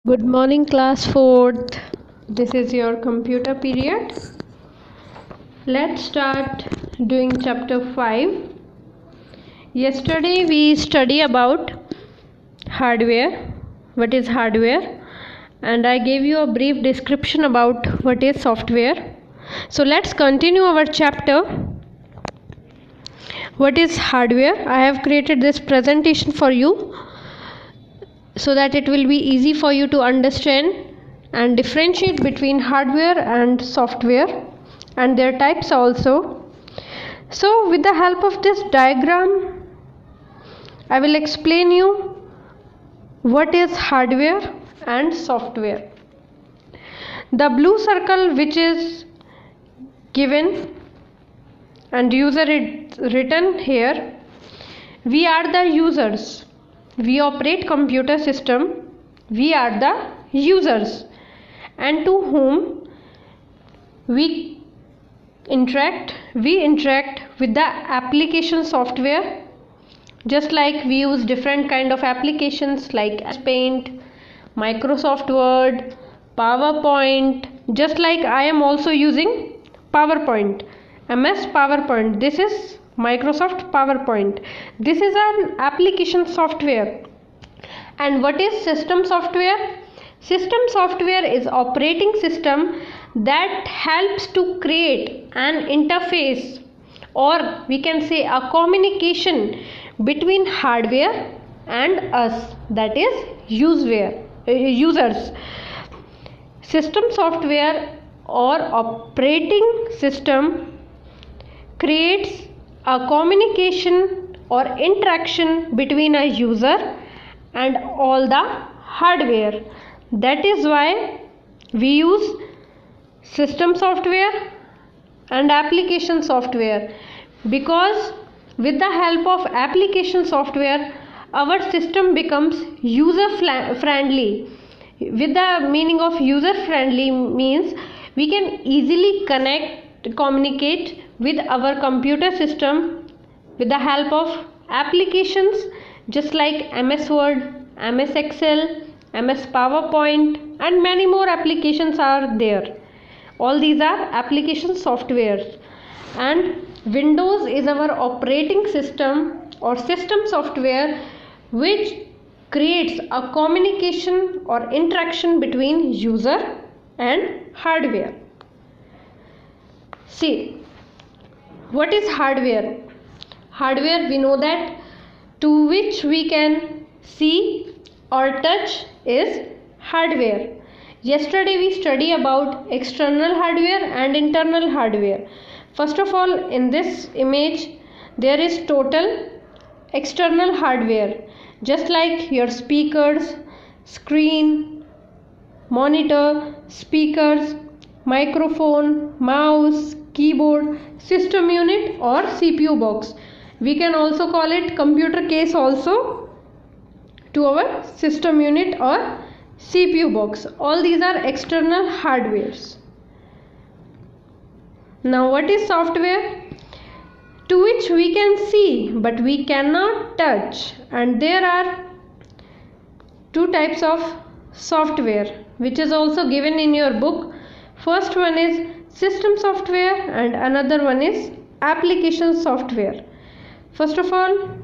Good morning, class 4th. This is your computer period. Let's start doing chapter 5. Yesterday we study about hardware. What is hardware? And I gave you a brief description about what is software. So let's continue our chapter. What is hardware? I have created this presentation for you so that it will be easy for you to understand and differentiate between hardware and software and their types also. So with the help of this diagram, I will explain you what is hardware and software. The blue circle which is given and user is written here, we are the users. We operate computer system. We are the users, and to whom we interact with the application software. Just like we use different kind of applications like Paint, Microsoft Word, PowerPoint. Just like I am also using PowerPoint, MS PowerPoint. This is Microsoft PowerPoint. This is an application software. And what is system software? System software is operating system that helps to create an interface, or we can say a communication between hardware and us, that is users. System software or operating system creates a communication or interaction between a user and all the hardware. That is why we use system software and application software, because with the help of application software our system becomes user friendly. With the meaning of user friendly means we can easily communicate with our computer system with the help of applications just like MS Word, MS Excel, MS PowerPoint, and many more applications are there. All these are application softwares. And Windows is our operating system or system software which creates a communication or interaction between user and hardware. See, what is hardware? Hardware, we know that to which we can see or touch is hardware. Yesterday we study about external hardware and internal hardware. First of all, in this image there is total external hardware, just like your speakers, screen, monitor, speakers, microphone, mouse, keyboard, system unit or CPU box. We can also call it computer case also to our system unit or CPU box. All these are external hardwares. Now what is software? To which we can see but we cannot touch, and there are two types of software which is also given in your book. First one is system software and another one is application software. First of all,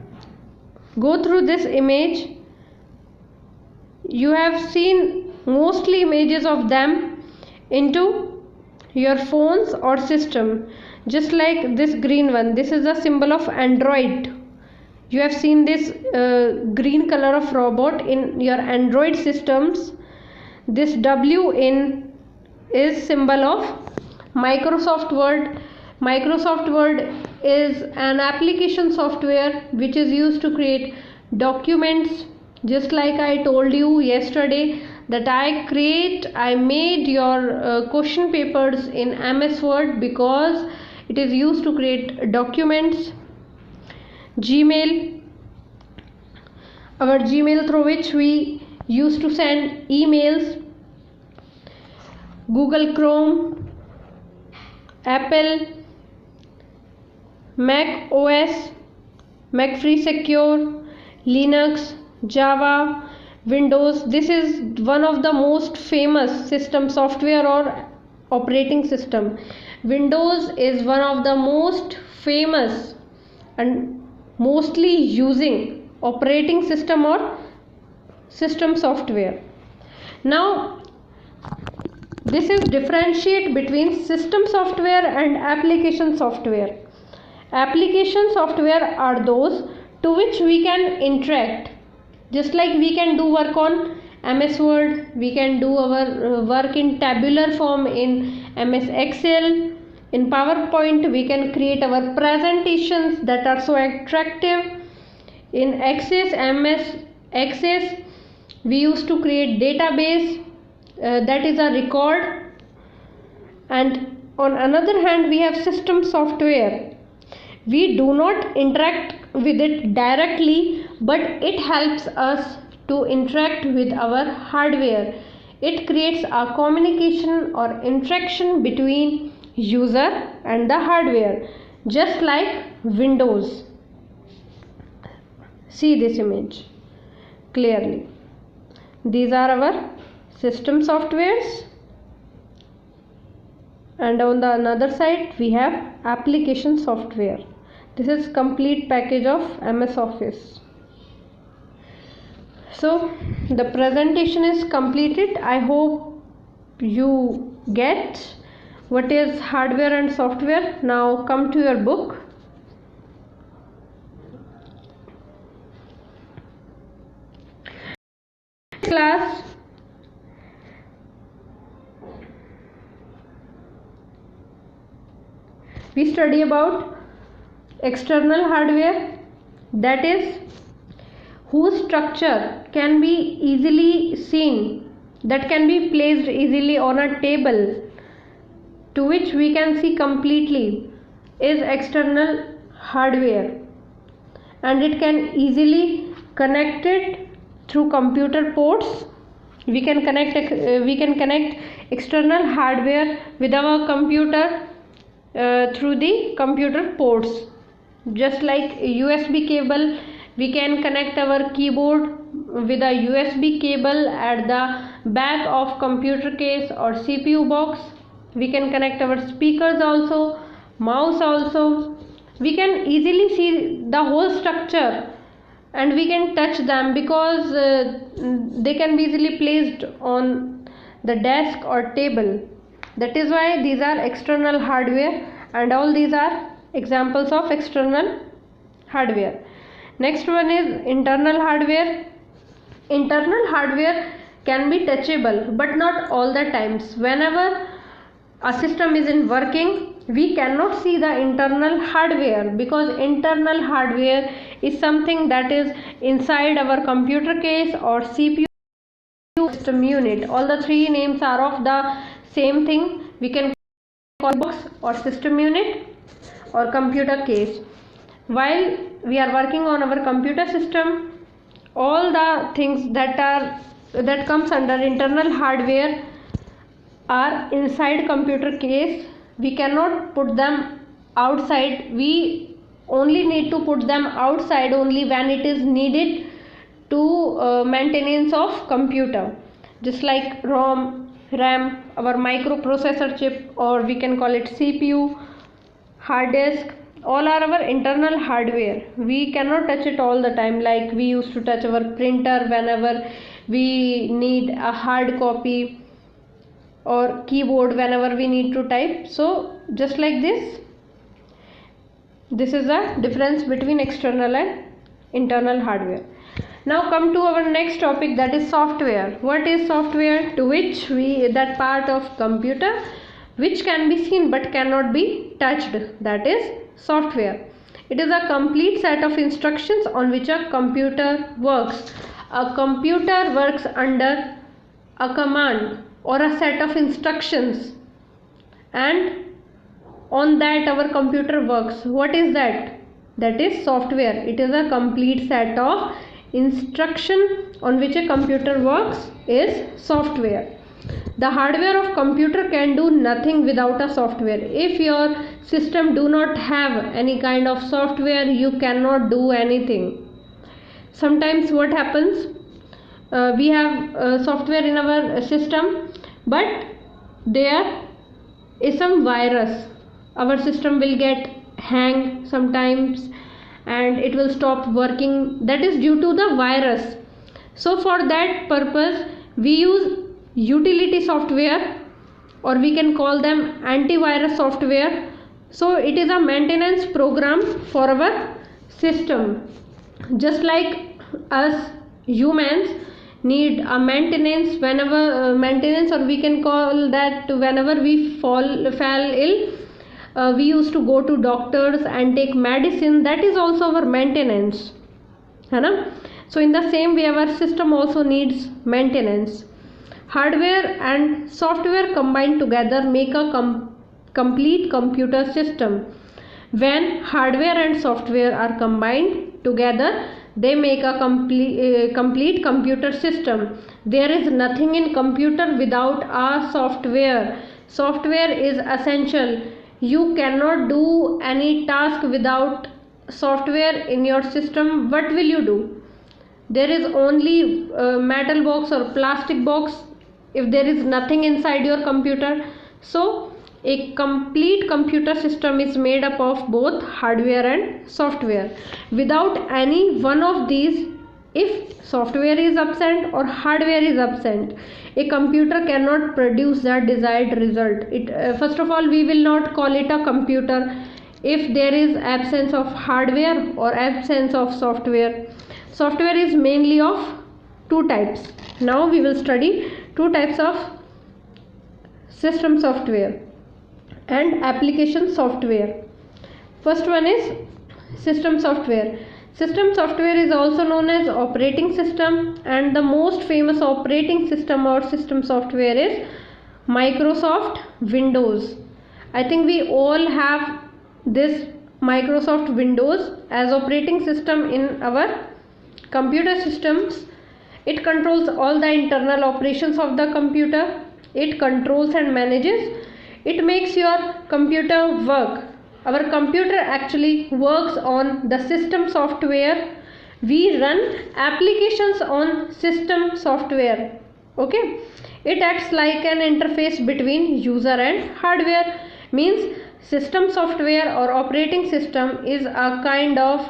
go through this image. You have seen mostly images of them into your phones or system, just like this green one. This is a symbol of Android. You have seen this green color of robot in your Android systems. This W in is symbol of Microsoft Word. Microsoft Word is an application software which is used to create documents. Just like I told you yesterday that I made your question papers in MS Word because it is used to create documents. Gmail, our Gmail through which we used to send emails. Google Chrome, Apple, Mac OS, Mac Free Secure, Linux, Java, Windows, this is one of the most famous system software or operating system. Windows is one of the most famous and mostly using operating system or system software. Now this is differentiate between system software and application software. Application software are those to which we can interact. Just like we can do work on MS Word, we can do our work in tabular form in MS Excel, in PowerPoint we can create our presentations that are so attractive. In Access, MS Access, we used to create database, that is a record. And on another hand, we have system software. We do not interact with it directly, but it helps us to interact with our hardware. It creates a communication or interaction between user and the hardware, just like Windows. See this image clearly. These are our system softwares, and on the another side we have application software. This is complete package of MS Office. So the presentation is completed. I hope you get what is hardware and software. Now come to your book. Class, we study about external hardware, that is whose structure can be easily seen, that can be placed easily on a table, to which we can see completely, is external hardware, and it can easily connect it through computer ports. We can connect external hardware with our computer through the computer ports. Just like USB cable, we can connect our keyboard with a USB cable at the back of computer case or CPU box. We can connect our speakers also, mouse also. We can easily see the whole structure and we can touch them, because they can be easily placed on the desk or table. That is why these are external hardware, and all these are examples of external hardware. Next one is internal hardware. Internal hardware can be touchable, but not all the times. Whenever a system is in working, we cannot see the internal hardware, because internal hardware is something that is inside our computer case or CPU system unit. All the three names are of the same thing. We can call box or system unit or computer case. While we are working on our computer system, all the things that comes under internal hardware are inside computer case. We cannot put them outside. We only need to put them outside only when it is needed to maintenance of computer, just like ROM, RAM, our microprocessor chip, or we can call it CPU, hard disk. All are our internal hardware. We cannot touch it all the time, like we used to touch our printer whenever we need a hard copy, or keyboard whenever we need to type. So just like this is the difference between external and internal hardware. Now come to our next topic, that is software. What is software? To which that part of computer which can be seen but cannot be touched, that is software. It is a complete set of instructions on which a computer works. A computer works under a command or a set of instructions, and on that our computer works. What is that? That is software. It is a complete set of instruction on which a computer works is software. The hardware of computer can do nothing without a software. If your system do not have any kind of software, you cannot do anything. Sometimes what happens, we have software in our system, but there is some virus. Our system will get hang sometimes and it will stop working. That is due to the virus. So for that purpose we use utility software, or we can call them antivirus software. So it is a maintenance program for our system. Just like us humans need a maintenance whenever maintenance, or we can call that whenever we fall ill, we used to go to doctors and take medicine. That is also our maintenance, है ना? So in the same way our system also needs maintenance. Hardware and software combined together make a complete computer system. When hardware and software are combined together, they make a complete computer system. There is nothing in computer without a software. Software is essential. You cannot do any task without software in your system. What will you do? There is only metal box or plastic box if there is nothing inside your computer. So a complete computer system is made up of both hardware and software. Without any one of these, if software is absent or hardware is absent, a computer cannot produce the desired result. First of all, we will not call it a computer if there is absence of hardware or absence of software. Software is mainly of two types. Now we will study two types of system software and application software. First one is system software. System software is also known as operating system, and the most famous operating system or system software is Microsoft Windows. I think we all have this Microsoft Windows as operating system in our computer systems. It controls all the internal operations of the computer. It controls and manages. It makes your computer work. Our computer actually works on the system software. We run applications on system software. Okay, it acts like an interface between user and hardware. Means system software or operating system is a kind of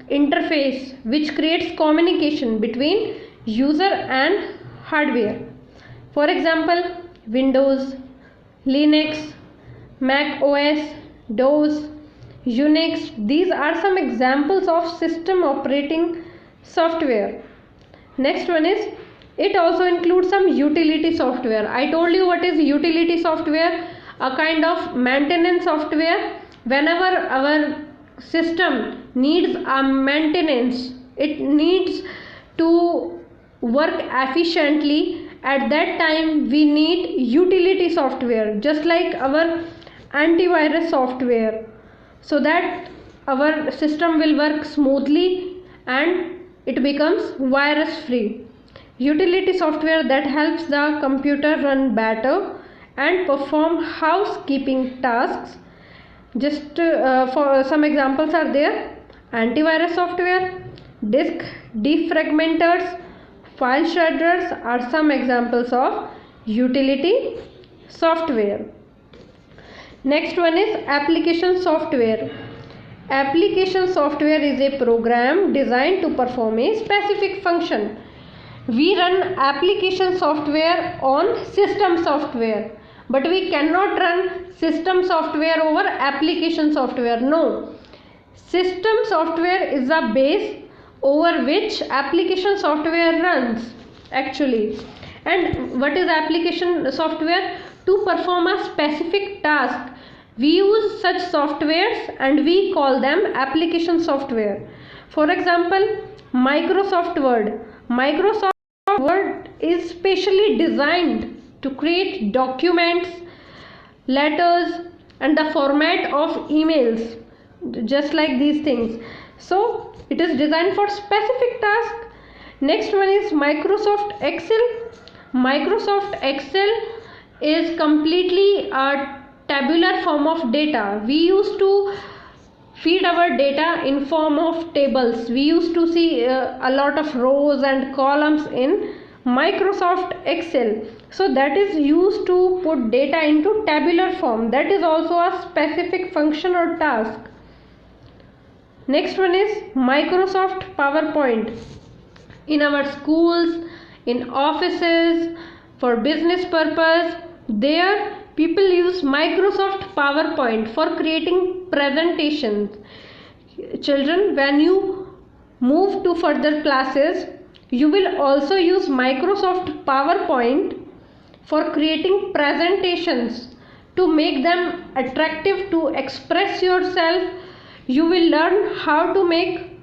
interface which creates communication between user and hardware. For example, Windows, Linux, Mac OS, DOS, Unix, these are some examples of system operating software. Next one is, it also includes some utility software. I told you what is utility software, a kind of maintenance software. Whenever our system needs a maintenance, it needs to work efficiently, at that time we need utility software, just like our antivirus software, so that our system will work smoothly and it becomes virus free. Utility software that helps the computer run better and perform housekeeping tasks. Just for some examples are there: antivirus software, disk defragmenters, file shredders are some examples of utility software. Next one is application software. Application software is a program designed to perform a specific function. We run application software on system software, but we cannot run system software over application software. No, system software is the base over which application software runs actually. And what is application software? To perform a specific task, we use such softwares and we call them application software. For example, Microsoft Word. Microsoft Word is specially designed to create documents, letters, and the format of emails, just like these things. So it is designed for specific task. Next one is Microsoft Excel. Microsoft Excel is completely a tabular form of data. We used to feed our data in form of tables. We used to see a lot of rows and columns in Microsoft Excel. So that is used to put data into tabular form. That is also a specific function or task. Next one is Microsoft PowerPoint. In our schools, in offices, for business purpose, there people use Microsoft PowerPoint for creating presentations. Children, when you move to further classes, you will also use Microsoft PowerPoint for creating presentations to make them attractive, to express yourself. You will learn how to make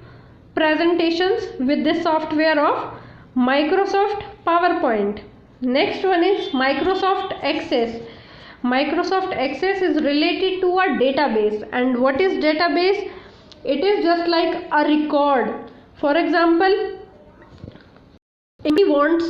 presentations with the software of Microsoft PowerPoint. Next one is Microsoft Access. Microsoft Access is related to a database. And what is database? It is just like a record. For example, if he wants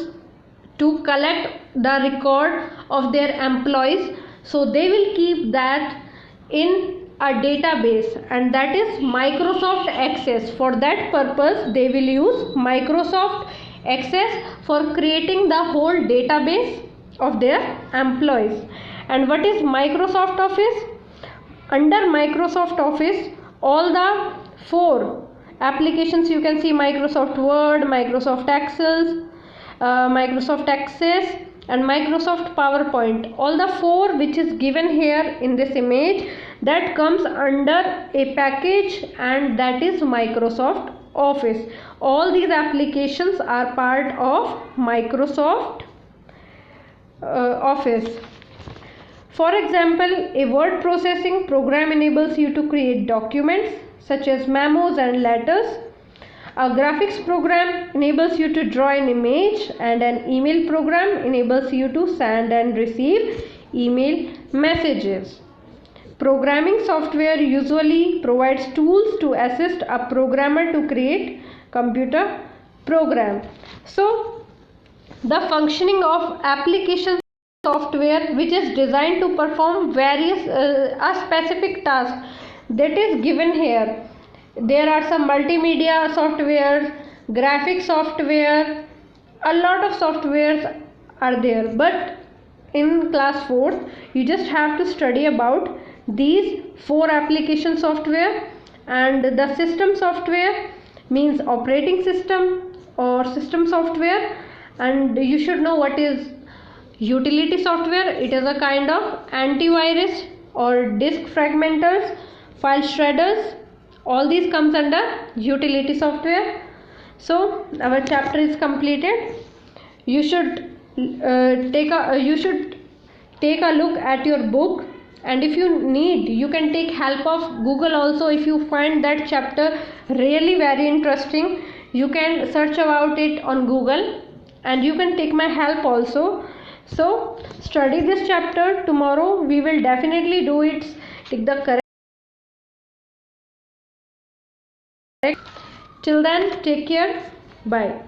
to collect the record of their employees, so they will keep that in a database, and that is Microsoft Access. For that purpose, they will use Microsoft Access for creating the whole database of their employees. And what is Microsoft Office? Under Microsoft Office, all the 4 applications you can see: Microsoft Word, Microsoft Excel, Microsoft Access, and Microsoft PowerPoint. All the 4 which is given here in this image, that comes under a package, and that is Microsoft Office. All these applications are part of Microsoft Office. For example, a word processing program enables you to create documents such as memos and letters. A graphics program enables you to draw an image, and an email program enables you to send and receive email messages. Programming software usually provides tools to assist a programmer to create computer program. So, the functioning of application software which is designed to perform various a specific task, that is given here. There are some multimedia software, graphic software, a lot of softwares are there, but in class 4th you just have to study about these 4 application software. And the system software means operating system or system software, and you should know what is utility software. It is a kind of antivirus or disk fragmenters, file shredders. All these comes under utility software. So our chapter is completed. You should take a look at your book, and if you need, you can take help of Google also. If you find that chapter really very interesting, you can search about it on Google, and you can take my help also. So study this chapter. Tomorrow we will definitely do it. Take the correct. Till then, take care. Bye.